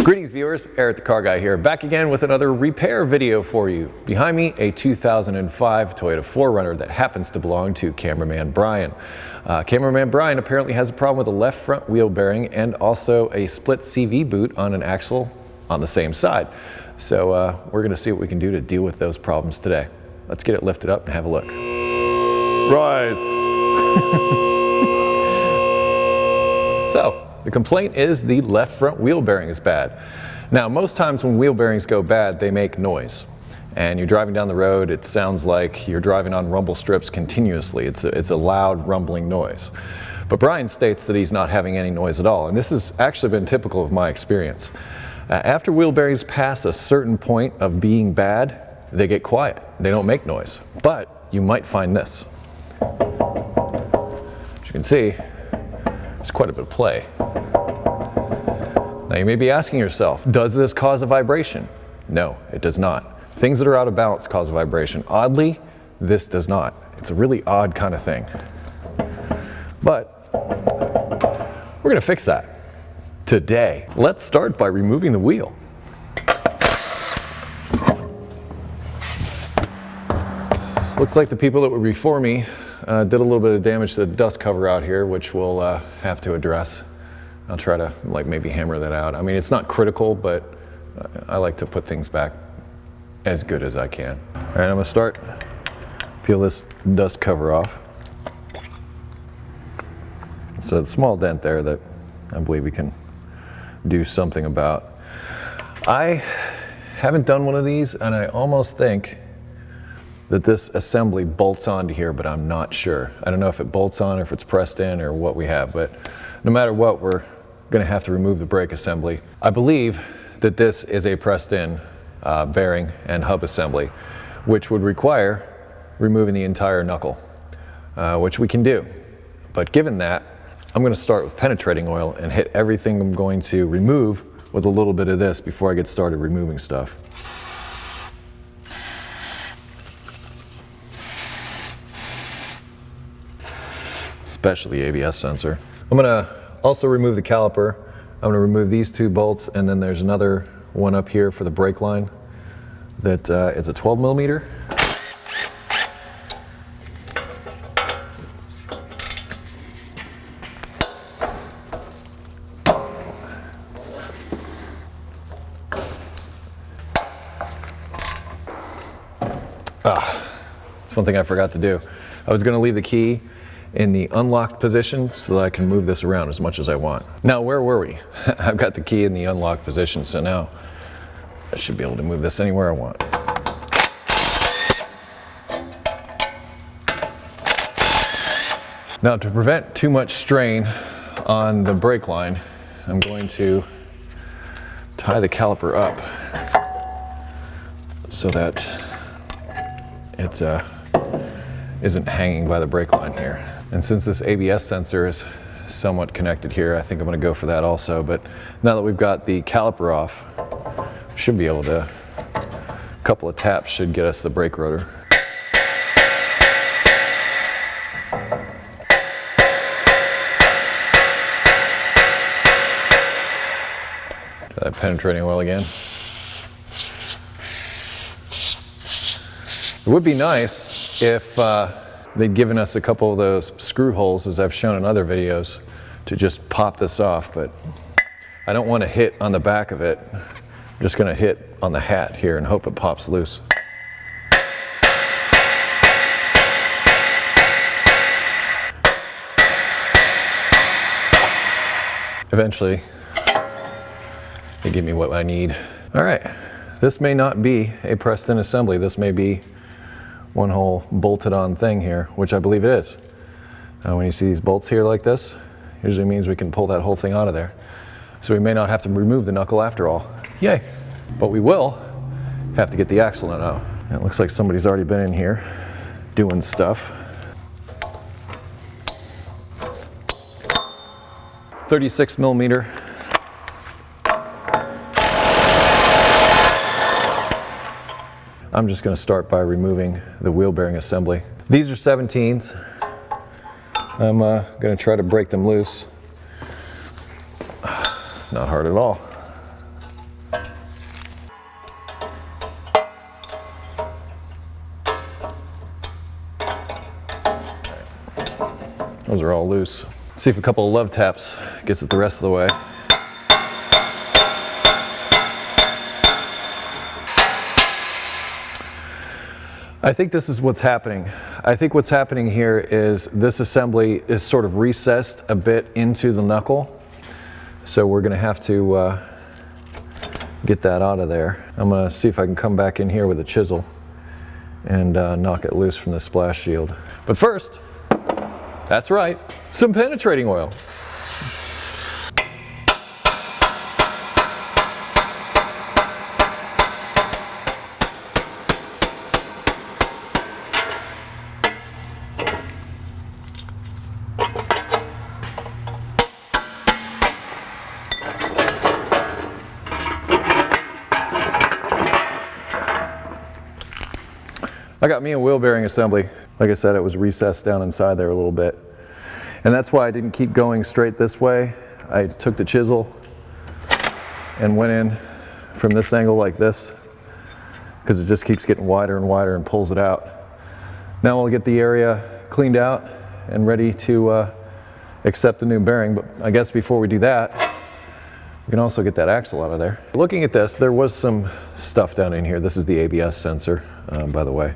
Greetings viewers, Eric the Car Guy here, back again with another repair video for you. Behind me, a 2005 Toyota 4Runner that happens to belong to Cameraman Brian. Cameraman Brian apparently has a problem with the left front wheel bearing and also a split CV boot on an axle on the same side. So we're going to see what we can do to deal with those problems today. Let's get it lifted up and have a look. Rise! So, the complaint is the left front wheel bearing is bad. Now, most times when wheel bearings go bad, they make noise. And you're driving down the road, it sounds like you're driving on rumble strips continuously. It's a loud rumbling noise. But Brian states that he's not having any noise at all, and this has actually been typical of my experience. After wheel bearings pass a certain point of being bad, they get quiet. They don't make noise. But you might find this. As you can see, there's quite a bit of play. Now you may be asking yourself, does this cause a vibration? No, it does not. Things that are out of balance cause a vibration. Oddly, this does not. It's a really odd kind of thing. But we're going to fix that today. Let's start by removing the wheel. Looks like the people that were before me did a little bit of damage to the dust cover out here, which we'll have to address. I'll try to maybe hammer that out. I mean, it's not critical, but I like to put things back as good as I can. All right, I'm gonna start, peel this dust cover off. So a small dent there that I believe we can do something about. I haven't done one of these, and I almost think that this assembly bolts onto here, but I'm not sure. I don't know if it bolts on, or if it's pressed in, or what we have, but no matter what, we're gonna have to remove the brake assembly. I believe that this is a pressed in bearing and hub assembly, which would require removing the entire knuckle, which we can do. But given that, I'm gonna start with penetrating oil and hit everything I'm going to remove with a little bit of this before I get started removing stuff. Especially the ABS sensor. I'm gonna also remove the caliper. I'm gonna remove these two bolts, and then there's another one up here for the brake line that is a 12 millimeter. That's one thing I forgot to do. I was gonna leave the key in the unlocked position so that I can move this around as much as I want. Now, where were we? I've got the key in the unlocked position, so now I should be able to move this anywhere I want. Now, to prevent too much strain on the brake line, I'm going to tie the caliper up so that it isn't hanging by the brake line here. And since this ABS sensor is somewhat connected here, I think I'm gonna go for that also. But now that we've got the caliper off, we should be able to, a couple of taps should get us the brake rotor. Try that penetrating oil again. It would be nice if they'd given us a couple of those screw holes, as I've shown in other videos, to just pop this off, but I don't want to hit on the back of it. I'm just going to hit on the hat here and hope it pops loose. Eventually, they give me what I need. All right, this may not be a pressed-in assembly. This may be one whole bolted on thing here, which I believe it is. When you see these bolts here like this, usually means we can pull that whole thing out of there. So we may not have to remove the knuckle after all. Yay. But we will have to get the axle nut out. It looks like somebody's already been in here doing stuff. 36 millimeter. I'm just going to start by removing the wheel bearing assembly. These are 17s. I'm going to try to break them loose. Not hard at all. Those are all loose. See if a couple of love taps gets it the rest of the way. I think this is what's happening. I think what's happening here is this assembly is sort of recessed a bit into the knuckle. So we're gonna have to get that out of there. I'm gonna see if I can come back in here with a chisel and knock it loose from the splash shield. But first, that's right, some penetrating oil. I got me a wheel bearing assembly. Like I said, it was recessed down inside there a little bit. And that's why I didn't keep going straight this way. I took the chisel and went in from this angle like this, because it just keeps getting wider and wider and pulls it out. Now we'll get the area cleaned out and ready to accept the new bearing. But I guess before we do that, we can also get that axle out of there. Looking at this, there was some stuff down in here. This is the ABS sensor, by the way.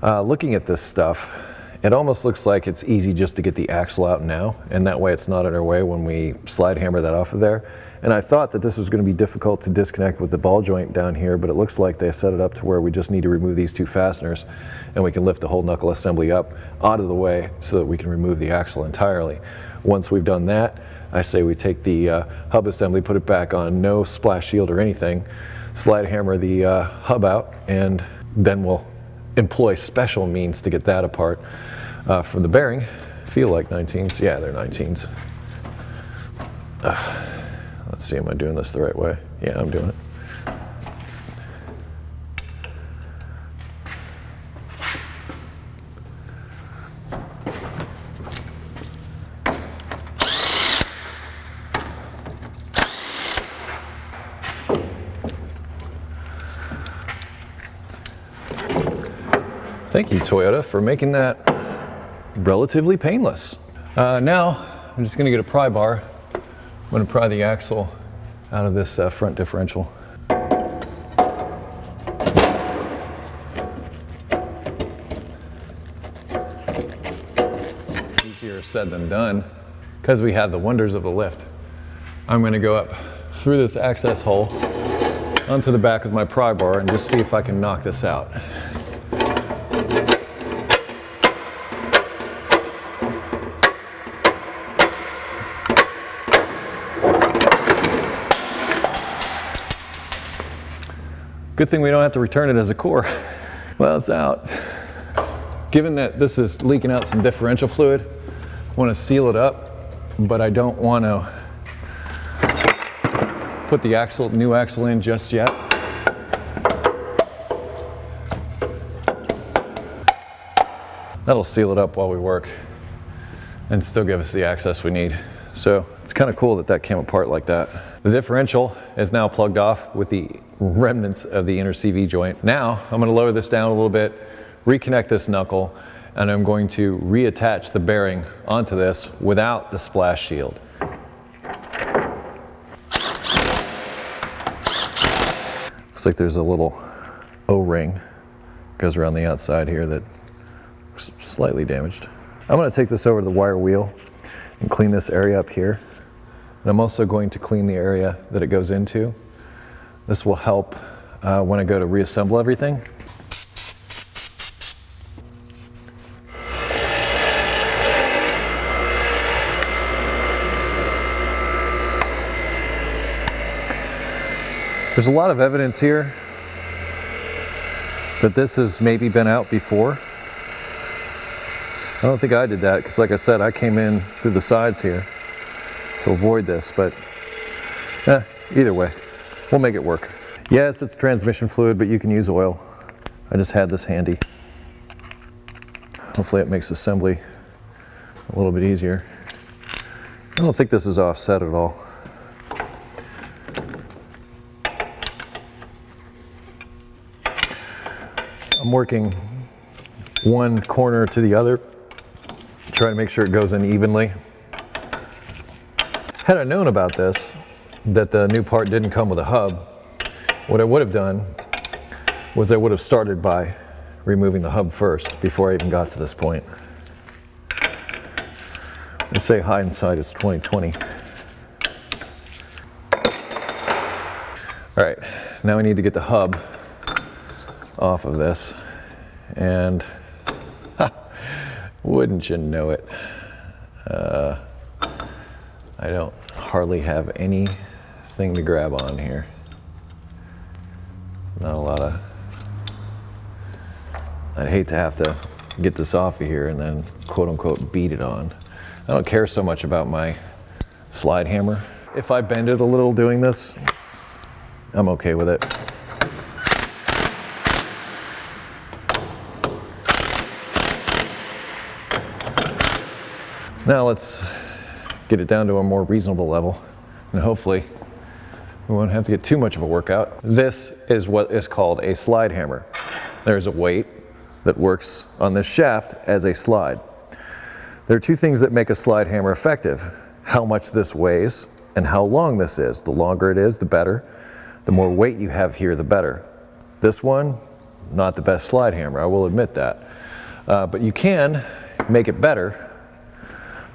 Looking at this stuff, it almost looks like it's easy just to get the axle out now, and that way it's not in our way when we slide hammer that off of there. And I thought that this was going to be difficult to disconnect with the ball joint down here, but it looks like they set it up to where we just need to remove these two fasteners and we can lift the whole knuckle assembly up out of the way so that we can remove the axle entirely. Once we've done that, I say we take the hub assembly, put it back on, no splash shield or anything, slide hammer the hub out, and then we'll employ special means to get that apart from the bearing. Feel like 19s. Yeah, they're 19s. Let's see, am I doing this the right way? Yeah, I'm doing it. Thank you, Toyota, for making that relatively painless. Now, I'm just gonna get a pry bar. I'm gonna pry the axle out of this front differential. Easier said than done, because we have the wonders of the lift. I'm gonna go up through this access hole onto the back of my pry bar and just see if I can knock this out. Good thing we don't have to return it as a core. Well, it's out. Given that this is leaking out some differential fluid, I want to seal it up, but I don't want to put the new axle in just yet. That'll seal it up while we work and still give us the access we need. So it's kind of cool that that came apart like that. The differential is now plugged off with the remnants of the inner CV joint. Now I'm going to lower this down a little bit, reconnect this knuckle, and I'm going to reattach the bearing onto this without the splash shield. Looks like there's a little O-ring goes around the outside here that looks slightly damaged. I'm going to take this over to the wire wheel and clean this area up here. And I'm also going to clean the area that it goes into. This will help when I go to reassemble everything. There's a lot of evidence here that this has maybe been out before. I don't think I did that because, like I said, I came in through the sides here to avoid this, but either way, we'll make it work. Yes, it's transmission fluid, but you can use oil. I just had this handy. Hopefully it makes assembly a little bit easier. I don't think this is offset at all. I'm working one corner to the other, try to make sure it goes in evenly. Had I known about this, that the new part didn't come with a hub, what I would have done was I would have started by removing the hub first before I even got to this point. Let's say hindsight is 20/20. All right, now we need to get the hub off of this, and wouldn't you know it, I don't hardly have anything to grab on here. Not a lot of, I'd hate to have to get this off of here and then quote unquote beat it on. I don't care so much about my slide hammer. If I bend it a little doing this, I'm okay with it. Now let's get it down to a more reasonable level, and hopefully we won't have to get too much of a workout. This is what is called a slide hammer. There's a weight that works on this shaft as a slide. There are two things that make a slide hammer effective: how much this weighs and how long this is. The longer it is, the better. The more weight you have here, the better. This one, not the best slide hammer, I will admit that. But you can make it better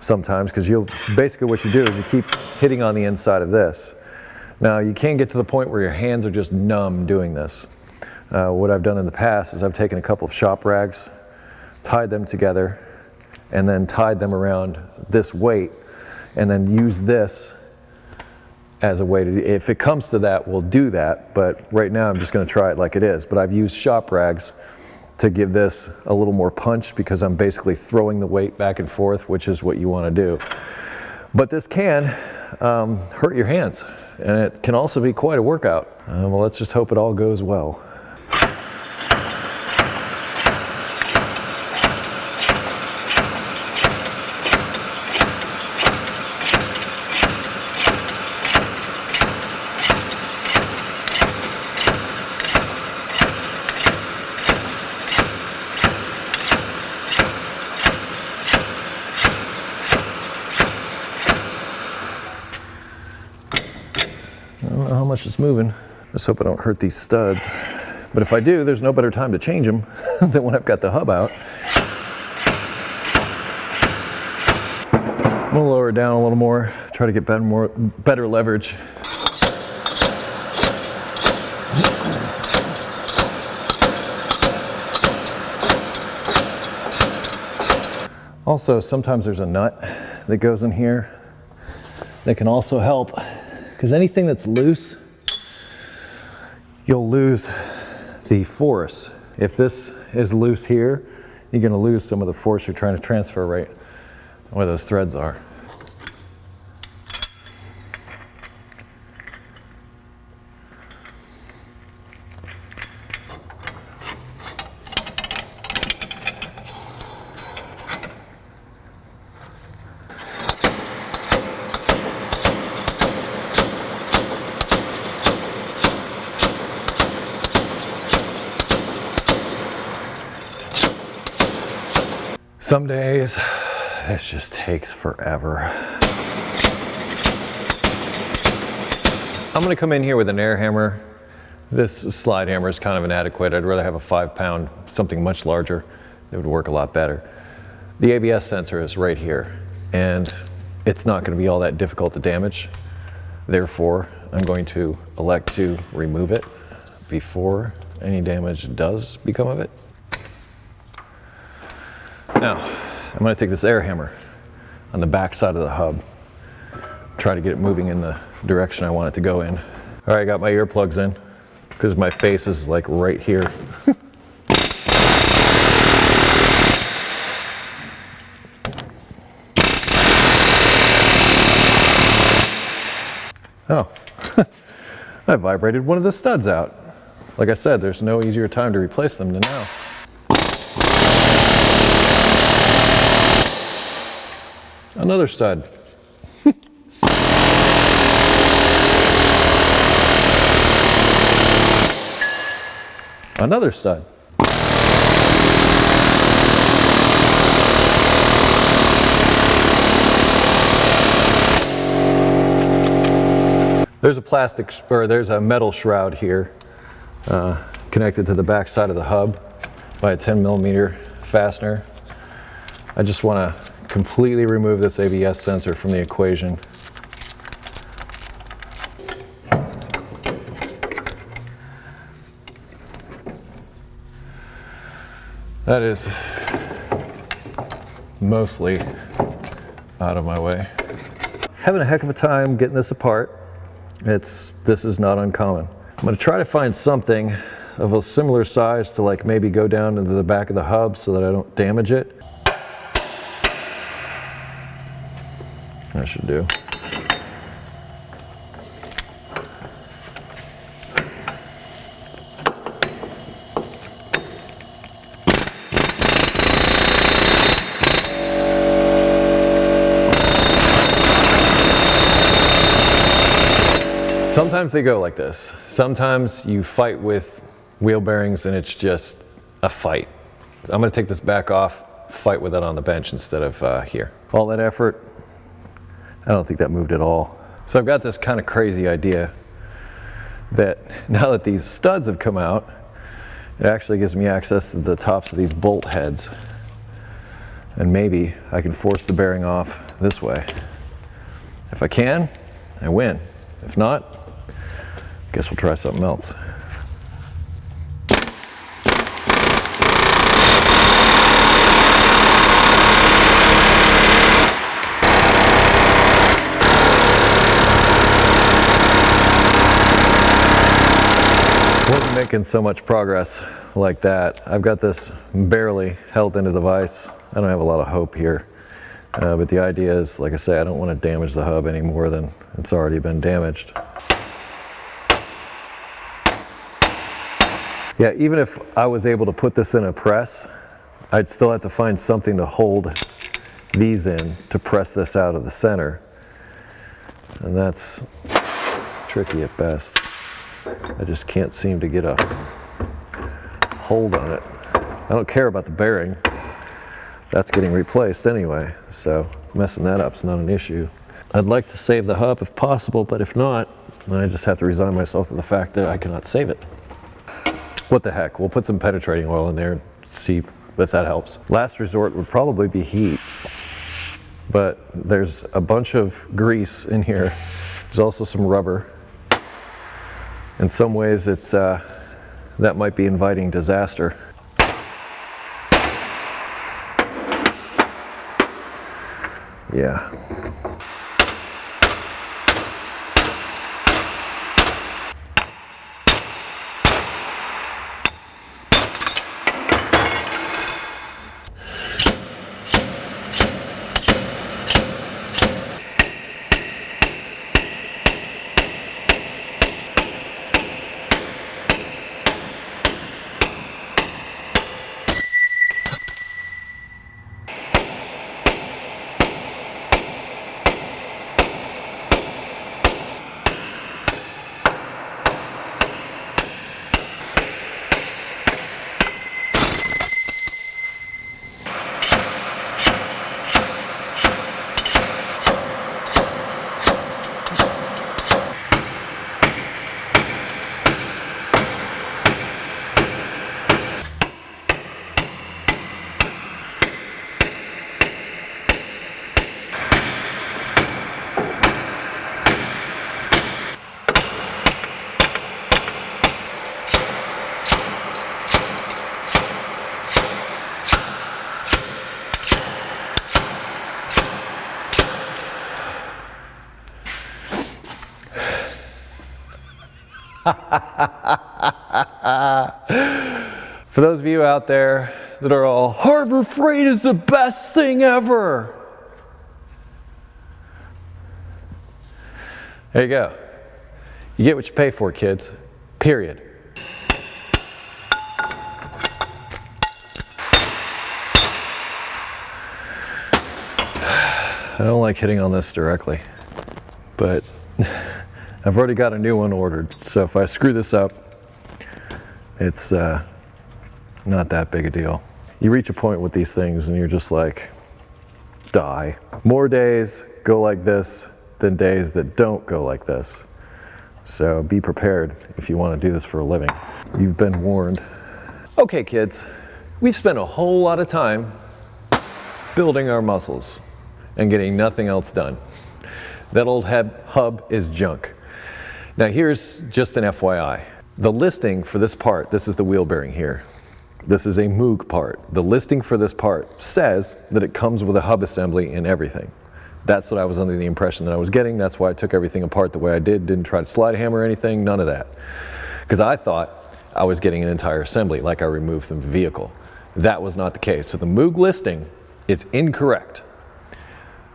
sometimes, because basically what you do is you keep hitting on the inside of this. Now you can get to the point where your hands are just numb doing this. What I've done in the past is I've taken a couple of shop rags, tied them together, and then tied them around this weight, and then used this as a way to, if it comes to that, we'll do that, but right now I'm just going to try it like it is. But I've used shop rags to give this a little more punch, because I'm basically throwing the weight back and forth, which is what you want to do. But this can hurt your hands, and it can also be quite a workout. Well, let's just hope it all goes well. I don't know how much it's moving. Let's hope I don't hurt these studs. But if I do, there's no better time to change them than when I've got the hub out. I'm gonna lower it down a little more, try to get better leverage. Also, sometimes there's a nut that goes in here that can also help, because anything that's loose, you'll lose the force. If this is loose here, you're going to lose some of the force you're trying to transfer right where those threads are. Some days, this just takes forever. I'm gonna come in here with an air hammer. This slide hammer is kind of inadequate. I'd rather have a 5-pound, something much larger. It would work a lot better. The ABS sensor is right here, and it's not gonna be all that difficult to damage. Therefore, I'm going to elect to remove it before any damage does become of it. Now, I'm going to take this air hammer on the back side of the hub, try to get it moving in the direction I want it to go in. All right, I got my earplugs in because my face is like right here. Oh, I vibrated one of the studs out. Like I said, there's no easier time to replace them than now. Another stud. Another stud. There's a plastic, or there's a metal shroud here connected to the back side of the hub by a 10mm fastener. I just want to completely remove this ABS sensor from the equation. That is mostly out of my way. Having a heck of a time getting this apart. This is not uncommon. I'm going to try to find something of a similar size to like maybe go down into the back of the hub so that I don't damage it. That should do. Sometimes they go like this. Sometimes you fight with wheel bearings and it's just a fight. I'm gonna take this back off, fight with it on the bench instead of here. All that effort, I don't think that moved at all. So I've got this kind of crazy idea that now that these studs have come out, it actually gives me access to the tops of these bolt heads. And maybe I can force the bearing off this way. If I can, I win. If not, I guess we'll try something else. Wasn't making so much progress like that. I've got this barely held into the vise. I don't have a lot of hope here. But the idea is, like I say, I don't want to damage the hub any more than it's already been damaged. Yeah, even if I was able to put this in a press, I'd still have to find something to hold these in to press this out of the center. And that's tricky at best. I just can't seem to get a hold on it. I don't care about the bearing. That's getting replaced anyway, so messing that up's not an issue. I'd like to save the hub if possible, but if not, then I just have to resign myself to the fact that I cannot save it. What the heck, we'll put some penetrating oil in there and see if that helps. Last resort would probably be heat, but there's a bunch of grease in here. There's also some rubber. In some ways, that might be inviting disaster. Yeah. For those of you out there that are all, Harbor Freight is the best thing ever. There you go. You get what you pay for, kids. Period. I don't like hitting on this directly, but I've already got a new one ordered, so if I screw this up, it's not that big a deal. You reach a point with these things and you're just like, die. More days go like this than days that don't go like this. So be prepared if you want to do this for a living. You've been warned. Okay, kids, we've spent a whole lot of time building our muscles and getting nothing else done. That old hub is junk. Now here's just an FYI. The listing for this part, this is the wheel bearing here. This is a Moog part. The listing for this part says that it comes with a hub assembly and everything. That's what I was under the impression that I was getting. That's why I took everything apart the way I did. Didn't try to slide hammer anything, none of that. Because I thought I was getting an entire assembly, like I removed from the vehicle. That was not the case. So the Moog listing is incorrect.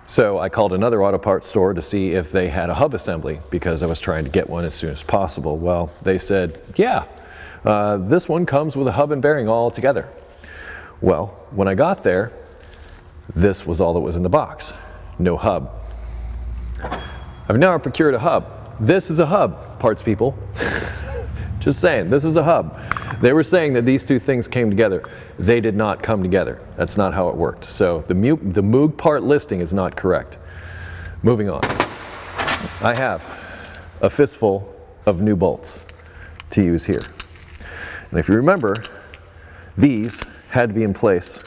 So I called another auto parts store to see if they had a hub assembly because I was trying to get one as soon as possible. Well, they said, yeah, this one comes with a hub and bearing all together. Well, when I got there, this was all that was in the box. No hub. I've now procured a hub. This is a hub, parts people. Just saying, this is a hub. They were saying that these two things came together. They did not come together. That's not how it worked. So the Moog part listing is not correct. Moving on. I have a fistful of new bolts to use here. And if you remember, these had to be in place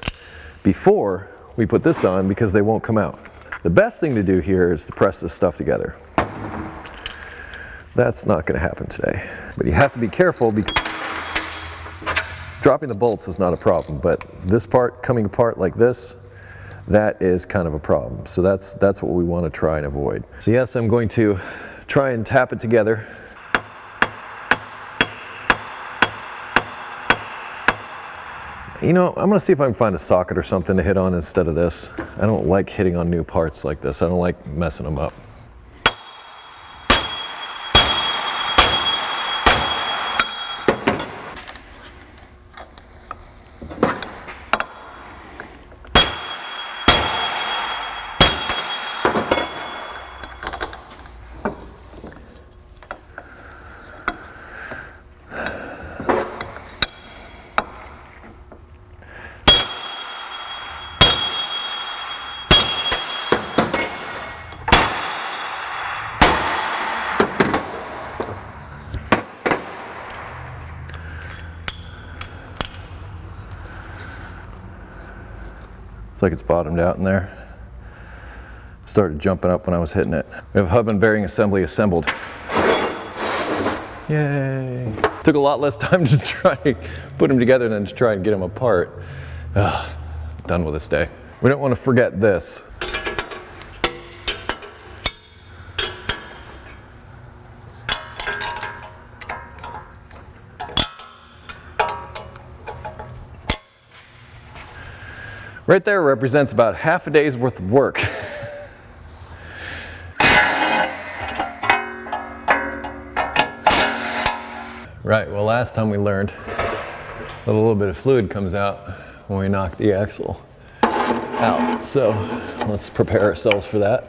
before we put this on because they won't come out. The best thing to do here is to press this stuff together. That's not going to happen today. But you have to be careful because dropping the bolts is not a problem, but this part coming apart like this, that is kind of a problem. So that's what we want to try and avoid. So yes, I'm going to try and tap it together. You know, I'm going to see if I can find a socket or something to hit on instead of this. I don't like hitting on new parts like this. I don't like messing them up. Looks like it's bottomed out in there. Started jumping up when I was hitting it. We have hub and bearing assembly assembled. Yay. Took a lot less time to try to put them together than to try and get them apart. Done with this day. We don't want to forget this. Right there represents about half a day's worth of work. Right, well last time we learned that a little bit of fluid comes out when we knock the axle out. So let's prepare ourselves for that.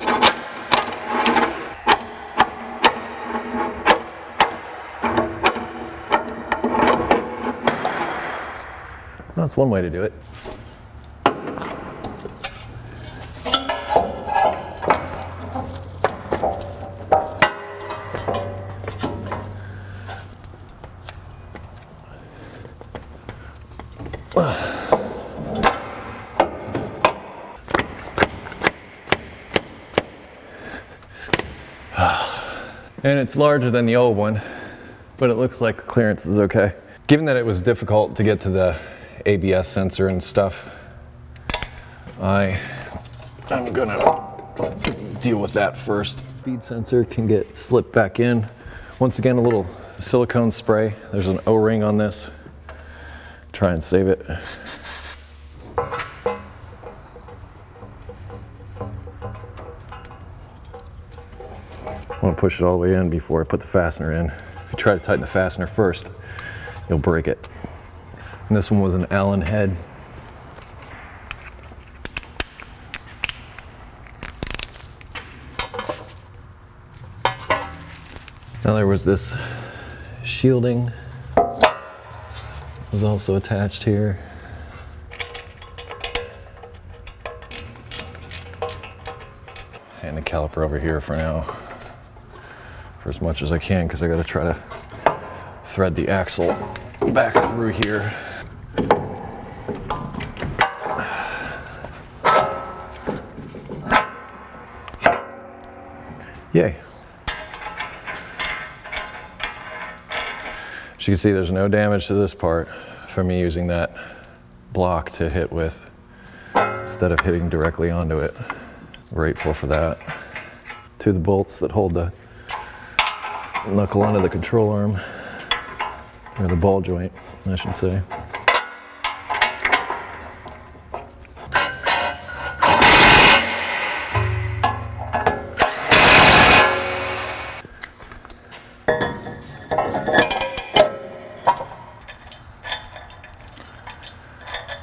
That's one way to do it. And it's larger than the old one, but it looks like clearance is okay. Given that it was difficult to get to the ABS sensor and stuff, I'm gonna deal with that first. Speed sensor can get slipped back in. Once again, a little silicone spray. There's an O-ring on this. Try and save it. I want to push it all the way in before I put the fastener in. If you try to tighten the fastener first, you'll break it. And this one was an Allen head. Now there was this shielding was also attached here. And the caliper over here for now. for as much as I can because I got to try to thread the axle back through here. Yay. As you can see, there's no damage to this part from me using that block to hit with instead of hitting directly onto it. Grateful for that. To the bolts that hold the knuckle onto the control arm, or the ball joint, I should say.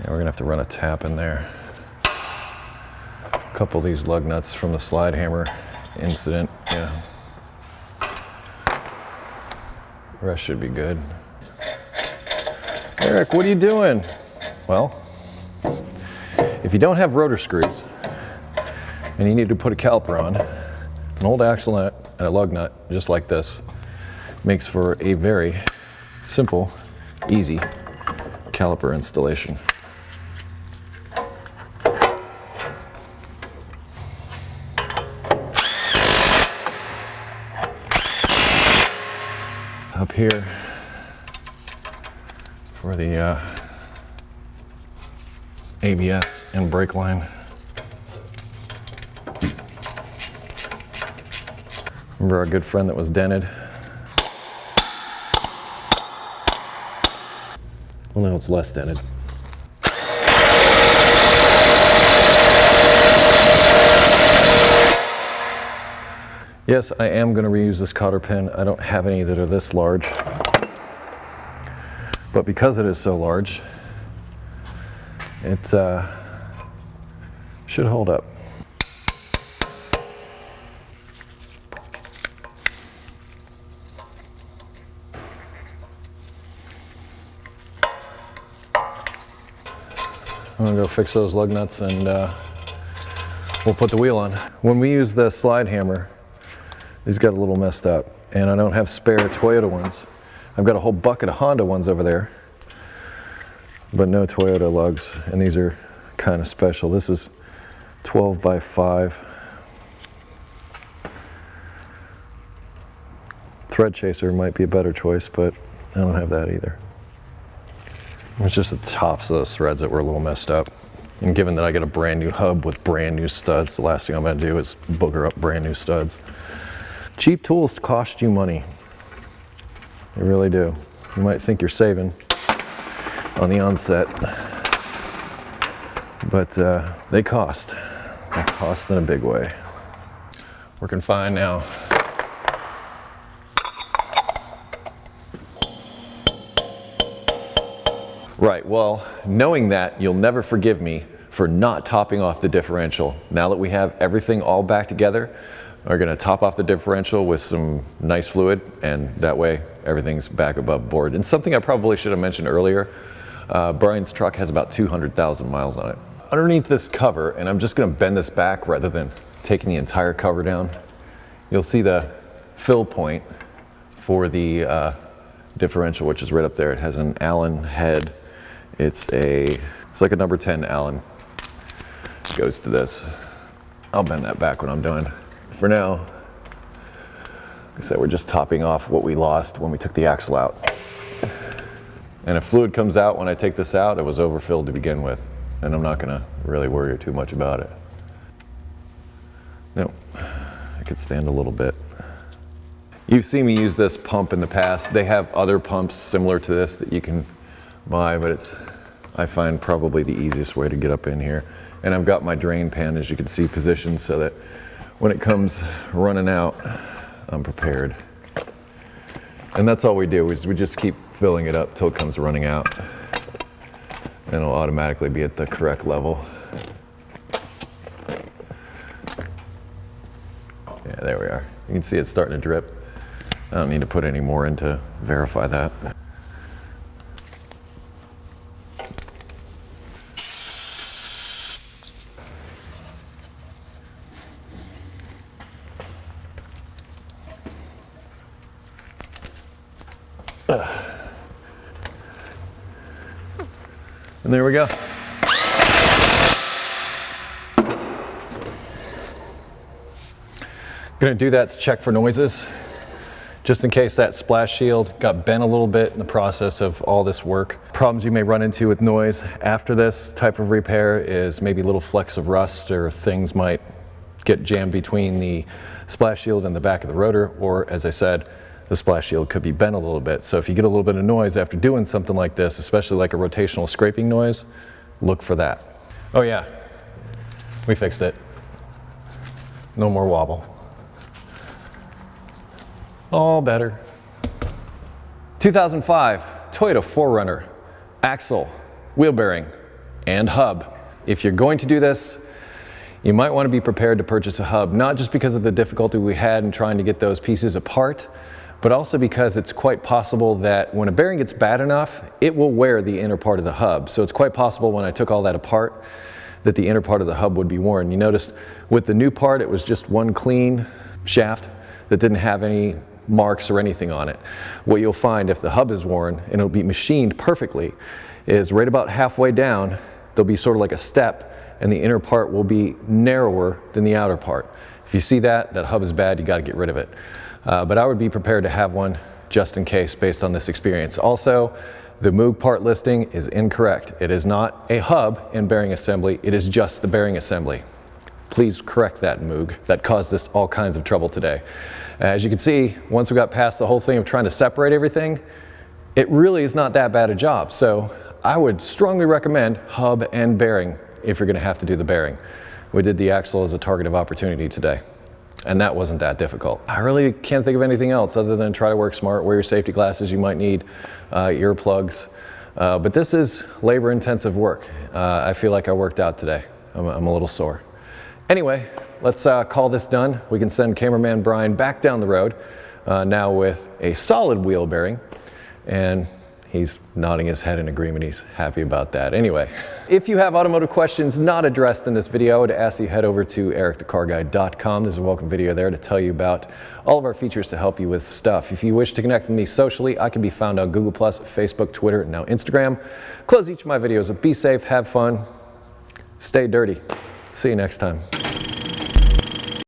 We're gonna have to run a tap in there. A couple of these lug nuts from the slide hammer incident, yeah. The rest should be good. Eric, what are you doing? Well, if you don't have rotor screws and you need to put a caliper on, an old axle nut and a lug nut, just like this, makes for a very simple, easy caliper installation. Up here for the ABS and brake line. Remember our good friend that was dented? Well, now it's less dented. Yes, I am going to reuse this cotter pin. I don't have any that are this large. But because it is so large, it should hold up. I'm going to go fix those lug nuts and we'll put the wheel on. When we use the slide hammer, these got a little messed up, and I don't have spare Toyota ones. I've got a whole bucket of Honda ones over there, but no Toyota lugs, and these are kind of special. This is 12 by 5. Thread chaser might be a better choice, but I don't have that either. It's just the tops of those threads that were a little messed up. And given that I get a brand new hub with brand new studs, the last thing I'm going to do is booger up brand new studs. Cheap tools cost you money. They really do. You might think you're saving on the onset, but they cost. They cost in a big way. Working fine now. Right, well, knowing that, you'll never forgive me for not topping off the differential. Now that we have everything all back together, we're gonna top off the differential with some nice fluid, and that way everything's back above board. And something I probably should have mentioned earlier, Brian's truck has about 200,000 miles on it. Underneath this cover, and I'm just gonna bend this back rather than taking the entire cover down, you'll see the fill point for the differential, which is right up there. It has an Allen head. It's like a number 10 Allen. It goes to this. I'll bend that back when I'm done. For now, like I said, we're just topping off what we lost when we took the axle out. And if fluid comes out when I take this out, it was overfilled to begin with, and I'm not gonna really worry too much about it. No, I could stand a little bit. You've seen me use this pump in the past. They have other pumps similar to this that you can buy, but it's, I find, probably the easiest way to get up in here. And I've got my drain pan, as you can see, positioned so that when it comes running out, I'm prepared. And that's all we do, is we just keep filling it up till it comes running out. And it'll automatically be at the correct level. Yeah, there we are. You can see it's starting to drip. I don't need to put any more in to verify that. And there we go. Gonna do that to check for noises, just in case that splash shield got bent a little bit in the process of all this work. Problems you may run into with noise after this type of repair is maybe little flecks of rust, or things might get jammed between the splash shield and the back of the rotor, or as I said, the splash shield could be bent a little bit. So if you get a little bit of noise after doing something like this, especially like a rotational scraping noise, look for that. Oh yeah, we fixed it. No more wobble. All better. 2005 Toyota 4Runner, axle, wheel bearing, and hub. If you're going to do this, you might want to be prepared to purchase a hub, not just because of the difficulty we had in trying to get those pieces apart, but also because it's quite possible that when a bearing gets bad enough, it will wear the inner part of the hub. So it's quite possible when I took all that apart that the inner part of the hub would be worn. You noticed with the new part, it was just one clean shaft that didn't have any marks or anything on it. What you'll find if the hub is worn and it'll be machined perfectly is right about halfway down, there'll be sort of like a step, and the inner part will be narrower than the outer part. If you see that hub is bad, you got to get rid of it. But I would be prepared to have one just in case based on this experience. Also, the Moog part listing is incorrect. It is not a hub and bearing assembly, it is just the bearing assembly. Please correct that, Moog. That caused us all kinds of trouble today. As you can see, once we got past the whole thing of trying to separate everything, it really is not that bad a job. So I would strongly recommend hub and bearing if you're gonna have to do the bearing. We did the axle as a target of opportunity today, and that wasn't that difficult. I really can't think of anything else other than try to work smart, wear your safety glasses, you might need earplugs. But this is labor-intensive work. I feel like I worked out today. I'm a little sore. Anyway, let's call this done. We can send Cameraman Brian back down the road now with a solid wheel bearing, and he's nodding his head in agreement. He's happy about that. Anyway, if you have automotive questions not addressed in this video, I would ask you head over to EricTheCarGuy.com. There's a welcome video there to tell you about all of our features to help you with stuff. If you wish to connect with me socially, I can be found on Google+, Facebook, Twitter, and now Instagram. Close each of my videos with be safe, have fun, stay dirty. See you next time.